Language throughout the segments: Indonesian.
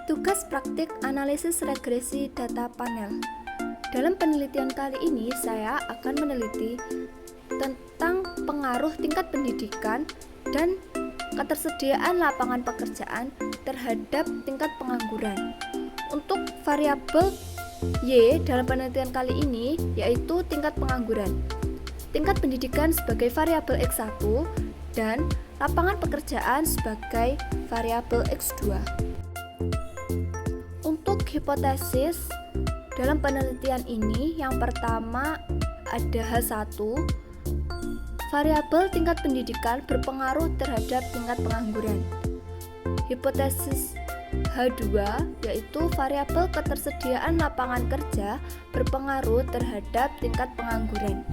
Tugas praktik analisis regresi data panel. Dalam penelitian kali ini, saya akan meneliti tentang pengaruh tingkat pendidikan dan ketersediaan lapangan pekerjaan terhadap tingkat pengangguran. Untuk variabel Y dalam penelitian kali ini yaitu tingkat pengangguran, tingkat pendidikan sebagai variabel X1 dan lapangan pekerjaan sebagai variabel X2. Untuk hipotesis dalam penelitian ini, yang pertama ada H1, variabel tingkat pendidikan berpengaruh terhadap tingkat pengangguran. Hipotesis H2 yaitu variabel ketersediaan lapangan kerja berpengaruh terhadap tingkat pengangguran.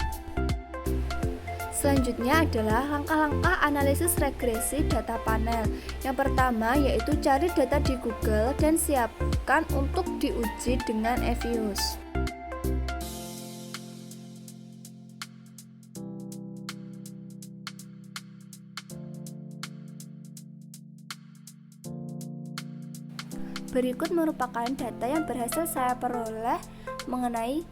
Selanjutnya adalah langkah-langkah analisis regresi data panel. Yang pertama yaitu cari data di Google dan siapkan untuk diuji dengan Evius. Berikut merupakan data yang berhasil saya peroleh mengenai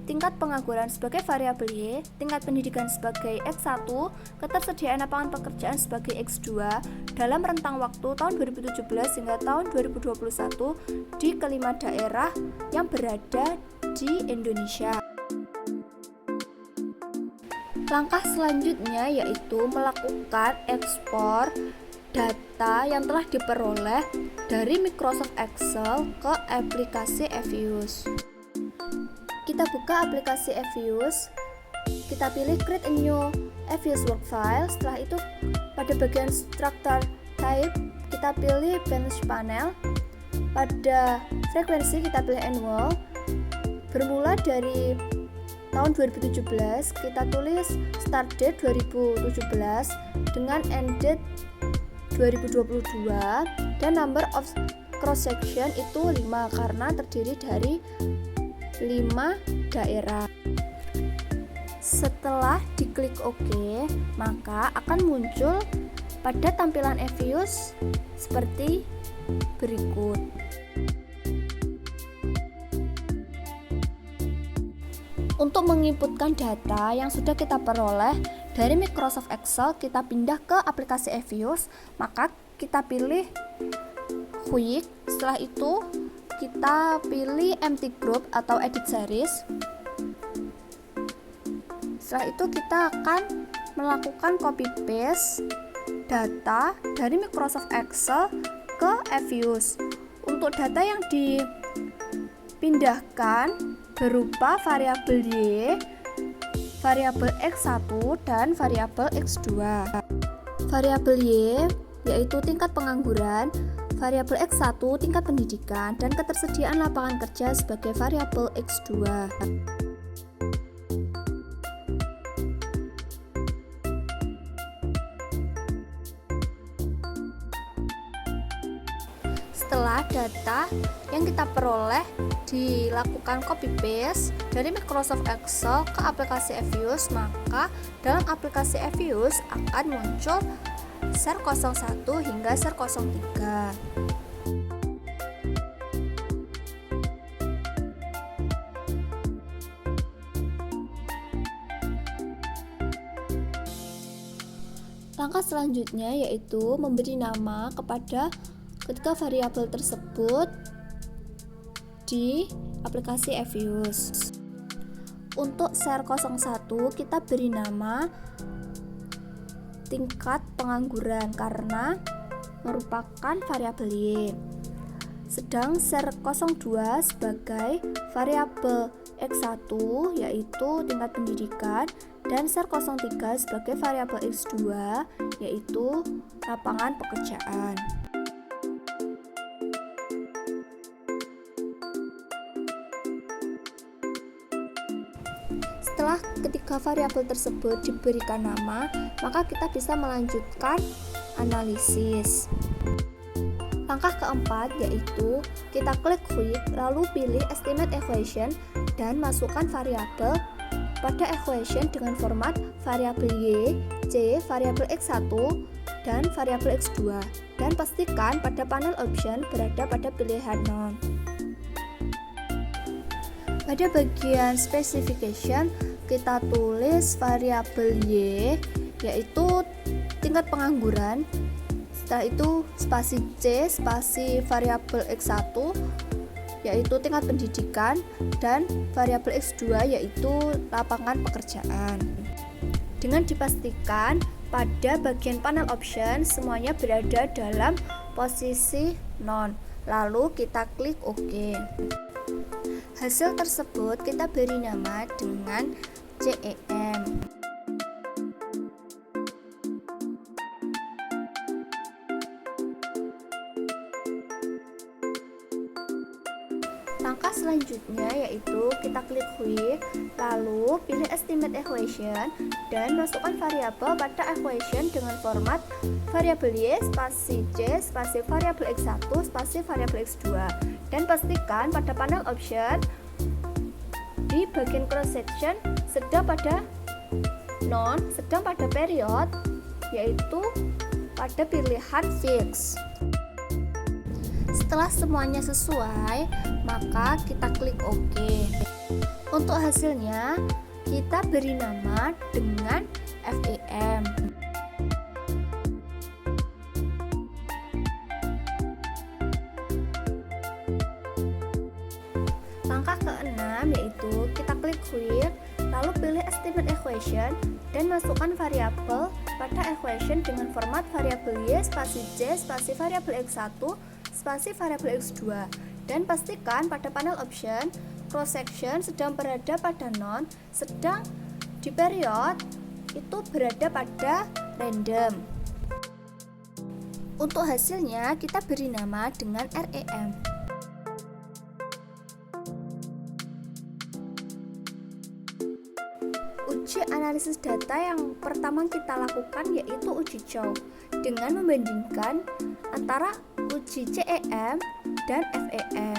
tingkat pengangguran sebagai variabel Y, tingkat pendidikan sebagai X1, ketersediaan lapangan pekerjaan sebagai X2 dalam rentang waktu tahun 2017 hingga tahun 2021 di kelima daerah yang berada di Indonesia. Langkah selanjutnya yaitu melakukan ekspor data yang telah diperoleh dari Microsoft Excel ke aplikasi Evius. Kita buka aplikasi Evius, kita pilih create a new Evius work file. Setelah itu pada bagian structure type kita pilih bench panel, pada frekuensi kita pilih annual, bermula dari tahun 2017 kita tulis start date 2017 dengan end date 2022 dan number of cross section itu 5 karena terdiri dari 5 daerah. Setelah diklik OK, maka akan muncul pada tampilan Evius seperti berikut. Untuk menginputkan data yang sudah kita peroleh dari Microsoft Excel, kita pindah ke aplikasi Evius, maka kita pilih Quick. Setelah itu kita pilih empty group atau edit series. Setelah itu kita akan melakukan copy paste data dari Microsoft Excel ke Evius. Untuk data yang dipindahkan berupa variabel Y, variabel X1 dan variabel X2. Variabel Y yaitu tingkat pengangguran, variabel X1 tingkat pendidikan, dan ketersediaan lapangan kerja sebagai variabel X2. Setelah data yang kita peroleh dilakukan copy paste dari Microsoft Excel ke aplikasi Evius, maka dalam aplikasi Evius akan muncul SER 01 hingga SER 03. Langkah selanjutnya yaitu memberi nama kepada ketiga variabel tersebut di aplikasi Evius. Untuk SER 01 kita beri nama tingkat pengangguran karena merupakan variabel Y. Sedang SER 02 sebagai variabel X1 yaitu tingkat pendidikan, dan SER 03 sebagai variabel X2 yaitu lapangan pekerjaan. Setelah ketiga variabel tersebut diberikan nama, maka kita bisa melanjutkan analisis. Langkah keempat yaitu kita klik Quick, lalu pilih Estimate Equation dan masukkan variabel pada equation dengan format variabel Y variabel X1 dan variabel X2 dan pastikan pada panel option berada pada pilihan none. Pada bagian specification kita tulis variabel Y yaitu tingkat pengangguran, setelah itu spasi C spasi variabel X1 yaitu tingkat pendidikan dan variabel X2 yaitu lapangan pekerjaan. Dengan dipastikan pada bagian panel option semuanya berada dalam posisi none. Lalu kita klik OK. Hasil tersebut kita beri nama dengan CEM. Langkah selanjutnya yaitu kita klik Quick, lalu pilih Estimate Equation dan masukkan variabel pada equation dengan format variabel Y spasi C spasi variabel X1 spasi variabel X2 dan pastikan pada panel option di bagian cross section sedang pada none, sedang pada period yaitu pada pilihan fix. Setelah semuanya sesuai, maka kita klik OK. Untuk hasilnya, kita beri nama dengan FEM. Langkah ke-6 yaitu kita klik Quick, lalu pilih Estimate Equation dan masukkan variabel pada equation dengan format variabel Y spasi C spasi variabel X1 spasi variabel X2 dan pastikan pada panel option cross section sedang berada pada none, sedang di period itu berada pada random. Untuk hasilnya kita beri nama dengan REM. Uji analisis data yang pertama kita lakukan yaitu uji Chow dengan membandingkan antara uji CEM dan FEM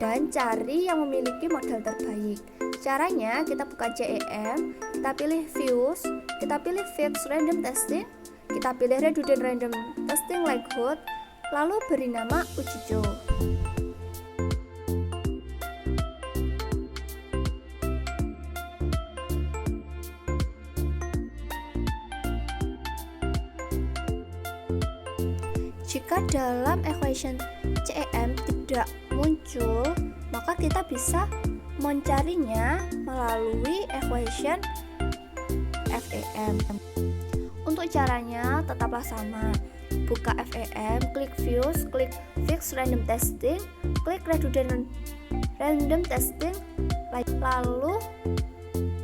dan cari yang memiliki model terbaik. Caranya kita buka CEM, kita pilih Views, kita pilih Fixed Random Testing, kita pilih Redundant Random Testing Likelihood, lalu beri nama uji Chow. Jika dalam equation CEM tidak muncul, maka kita bisa mencarinya melalui equation FEM. Untuk caranya tetaplah sama. Buka FEM, klik Views, klik Fixed Random Testing, klik Redundant Random Testing, lalu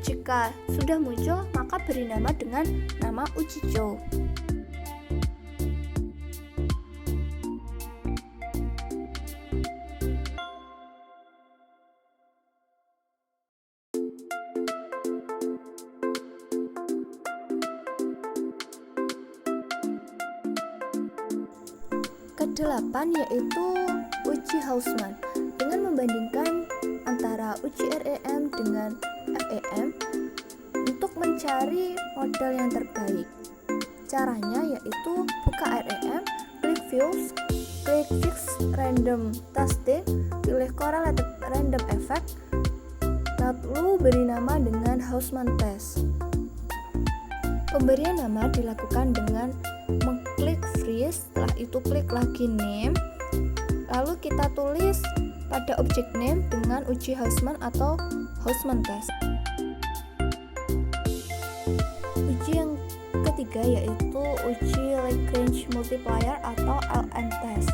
jika sudah muncul, maka beri nama dengan nama uji Chow. Ke-8 yaitu uji Hausman dengan membandingkan antara uji REM dengan FEM untuk mencari model yang terbaik. Caranya yaitu buka REM, klik Views, klik Fixed Random Testing, pilih Correlated Random Effect, lalu beri nama dengan Hausman Test. Pemberian nama dilakukan dengan mengklik freeze, setelah itu klik lagi name, lalu kita tulis pada objek name dengan uji Hausman atau Hausman Test. Uji yang ketiga yaitu uji Lagrange Multiplier atau LN Test,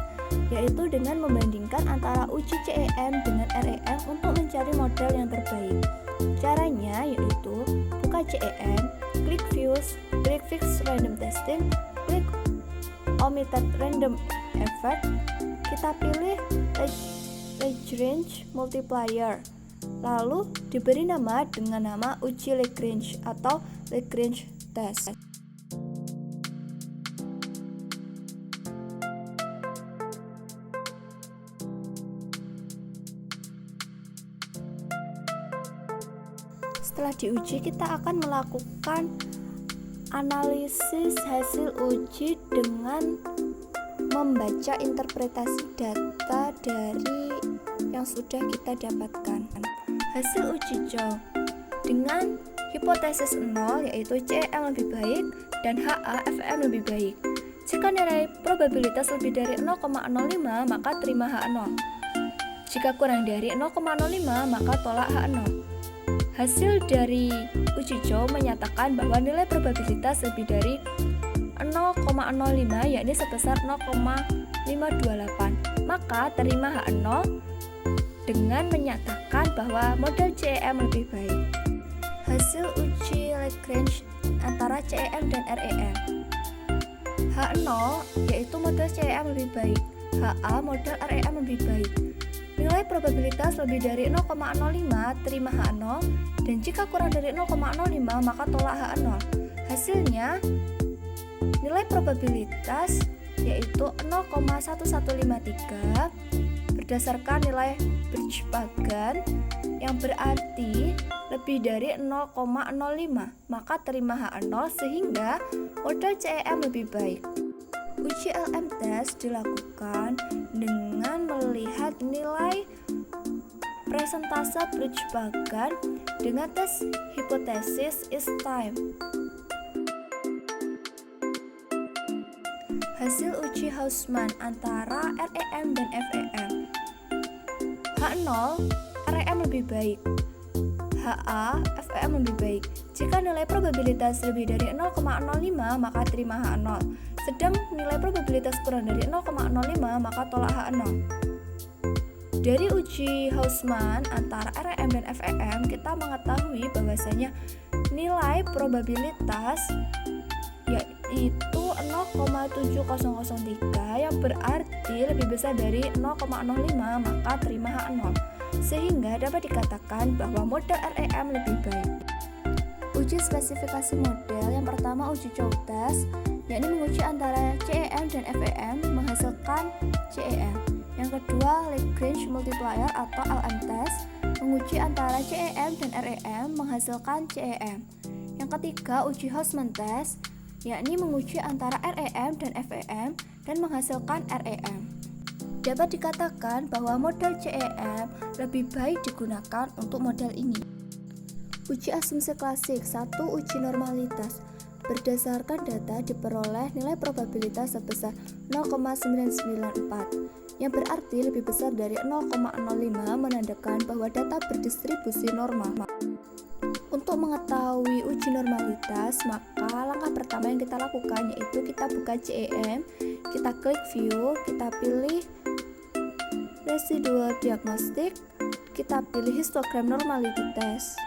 yaitu dengan membandingkan antara uji CEM dengan REM untuk mencari model yang terbaik. Caranya yaitu buka CEM, klik Views, klik Fixed Random Testing, klik Omitted Random Effect, kita pilih Lagrange Multiplier, lalu diberi nama dengan nama uji Lagrange atau Lagrange Test. Setelah diuji, kita akan melakukan Analisis hasil uji dengan membaca interpretasi data dari yang sudah kita dapatkan. Hasil uji Chow dengan hipotesis 0 yaitu CEM lebih baik dan HA FEM lebih baik. Jika nilai probabilitas lebih dari 0,05 maka terima H0. Jika kurang dari 0,05 maka tolak H0. Hasil dari uji Chow menyatakan bahwa nilai probabilitas lebih dari 0,05 yakni sebesar 0,528 maka terima H0 dengan menyatakan bahwa model CEM lebih baik. Hasil uji Lagrange antara CEM dan REM. H0 yaitu model CEM lebih baik, HA model REM lebih baik. Nilai probabilitas lebih dari 0,05 terima H0 dan jika kurang dari 0,05 maka tolak H0. Hasilnya nilai probabilitas yaitu 0,1153 berdasarkan nilai Birchbakken yang berarti lebih dari 0,05 maka terima H0 sehingga model CEM lebih baik. Uji LM test dilakukan dengan melihat nilai presentase Birchbakken dengan tes hipotesis is time. Hasil uji Hausman antara REM dan FEM. H0 REM lebih baik, HA FEM lebih baik. Jika nilai probabilitas lebih dari 0,05 maka terima H0. Sedang nilai probabilitas kurang dari 0,05 maka tolak H0. Dari uji Hausman antara REM dan FEM kita mengetahui bahwasanya nilai probabilitas yaitu 0,7003 yang berarti lebih besar dari 0,05 maka terima H0 sehingga dapat dikatakan bahwa model REM lebih baik. Uji spesifikasi model yang pertama uji Chow test yakni menguji antara CEM dan FEM menghasilkan CEM. Yang kedua Lagrange multiplier atau LM test menguji antara CEM dan REM menghasilkan CEM. Yang ketiga uji Hausman test yakni menguji antara REM dan FEM dan menghasilkan REM. Dapat dikatakan bahwa model CEM lebih baik digunakan untuk model ini. Uji asumsi klasik 1. Uji normalitas. Berdasarkan data diperoleh nilai probabilitas sebesar 0,994 yang berarti lebih besar dari 0,05 menandakan bahwa data berdistribusi normal. Untuk mengetahui uji normalitas, maka langkah pertama yang kita lakukan yaitu kita buka CEM, kita klik view, kita pilih residual diagnostic, kita pilih histogram normality test.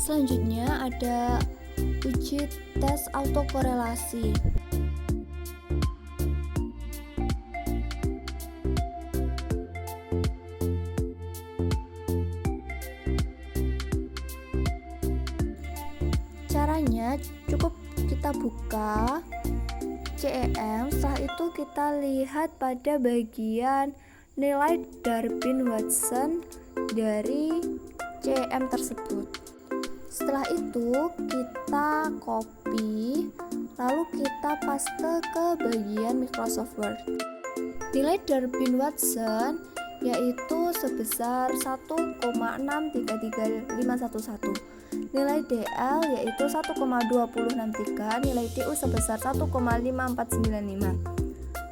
Selanjutnya ada uji tes autokorelasi. Caranya cukup kita buka CEM, setelah itu kita lihat pada bagian nilai Darwin-Watson dari CEM tersebut. Setelah itu kita copy lalu kita paste ke bagian Microsoft Word. Nilai Darwin-Watson yaitu sebesar 1,633511. Nilai DL yaitu 1,2063, nilai DU sebesar 1,5495.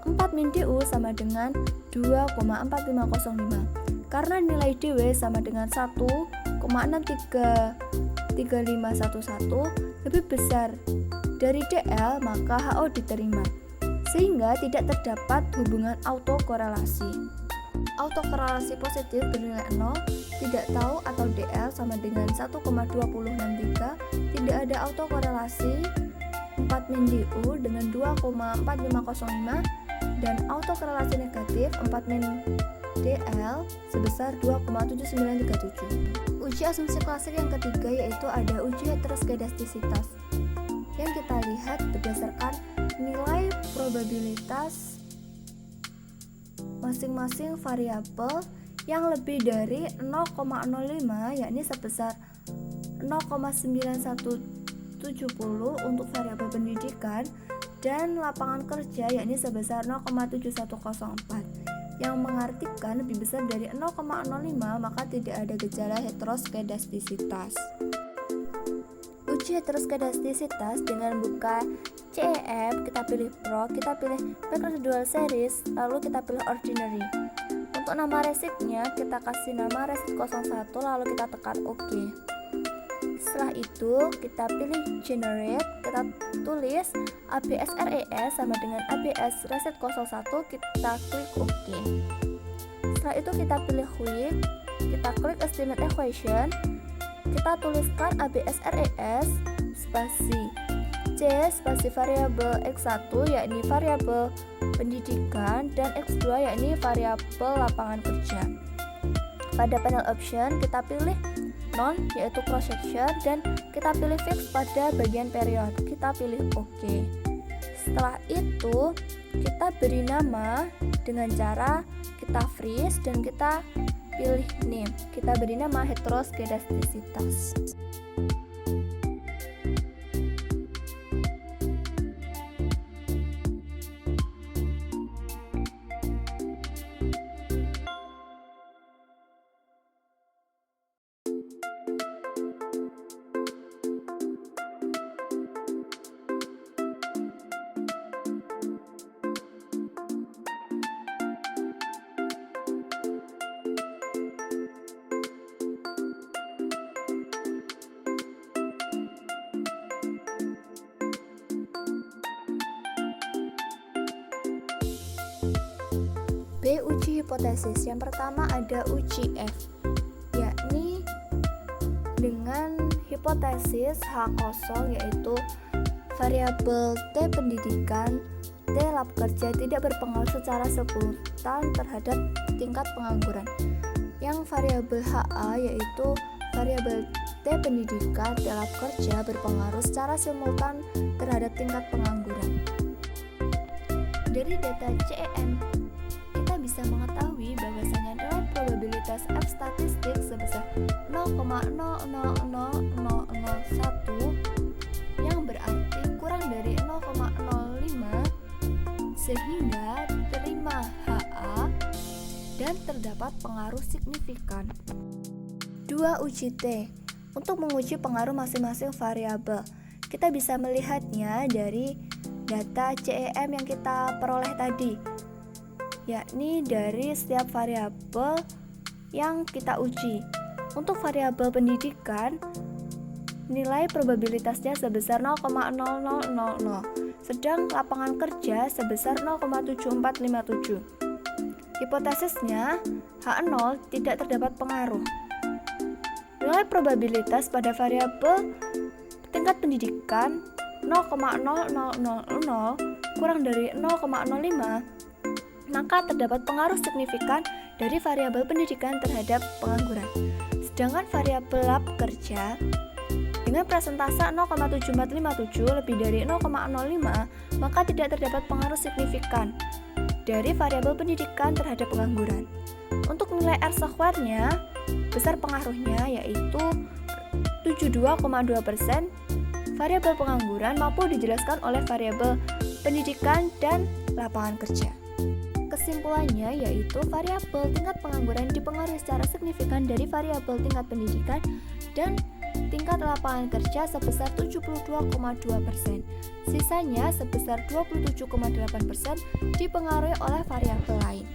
4 min DU sama dengan 2,4505. Karena nilai DW sama dengan 1,633511 lebih besar dari DL, maka HO diterima, sehingga tidak terdapat hubungan autokorelasi. Autokorelasi positif bernilai 0, tidak tahu atau DL sama dengan 1,2063, tidak ada autokorelasi 4 min DU dengan 2,4505 dan autokorelasi negatif 4 min DL sebesar 2,7937. Uji asumsi klasik yang ketiga yaitu ada uji heteroskedastisitas yang kita lihat berdasarkan nilai probabilitas masing-masing variabel yang lebih dari 0,05 yakni sebesar 0,9170 untuk variabel pendidikan dan lapangan kerja yakni sebesar 0,7104 yang mengartikan lebih besar dari 0,05 maka tidak ada gejala heteroskedastisitas. Uji heteroskedastisitas dengan buka CEM, kita pilih Pro, kita pilih Background Dual Series, lalu kita pilih Ordinary. Untuk nama residnya kita kasih nama resid 01 lalu kita tekan OK. Setelah itu kita pilih Generate, kita tulis ABS RES sama dengan ABS resid 01, kita klik OK. Setelah itu kita pilih Quick, kita klik Estimate Equation, kita tuliskan ABS RES spasi C spasi variabel X1 yakni variabel pendidikan dan X2 yakni variabel lapangan kerja. Pada panel option kita pilih non yaitu cross section dan kita pilih fix pada bagian period, kita pilih OK. Setelah itu kita beri nama dengan cara kita freeze dan kita pilih name, kita beri nama heteroskedastisitas. B. Uji hipotesis. Yang pertama ada uji F, yakni dengan hipotesis H0 yaitu variabel T pendidikan, T lab kerja tidak berpengaruh secara simultan terhadap tingkat pengangguran. Yang variabel HA yaitu variabel T pendidikan, T lab kerja berpengaruh secara simultan terhadap tingkat pengangguran. Dari data CEM kita bisa mengetahui bahwasanya nilai probabilitas F statistik sebesar 0,000001 yang berarti kurang dari 0,05 sehingga terima HA dan terdapat pengaruh signifikan. 2. Uji T. Untuk menguji pengaruh masing-masing variabel, kita bisa melihatnya dari data CEM yang kita peroleh tadi, yakni dari setiap variabel yang kita uji. Untuk variabel pendidikan, nilai probabilitasnya sebesar 0,0000, sedang lapangan kerja sebesar 0,7457. Hipotesisnya, H0 tidak terdapat pengaruh. Nilai probabilitas pada variabel tingkat pendidikan 0,0000 kurang dari 0,05, maka terdapat pengaruh signifikan dari variabel pendidikan terhadap pengangguran. Sedangkan variabel lab kerja dengan persentase 0,7457 lebih dari 0,05, maka tidak terdapat pengaruh signifikan dari variabel pendidikan terhadap pengangguran. Untuk nilai R-square-nya, besar pengaruhnya yaitu 72,2%. Variabel pengangguran mampu dijelaskan oleh variabel pendidikan dan lapangan kerja. Kesimpulannya yaitu variabel tingkat pengangguran dipengaruhi secara signifikan dari variabel tingkat pendidikan dan tingkat lapangan kerja sebesar 72,2%. Sisanya sebesar 27,8% dipengaruhi oleh variabel lain.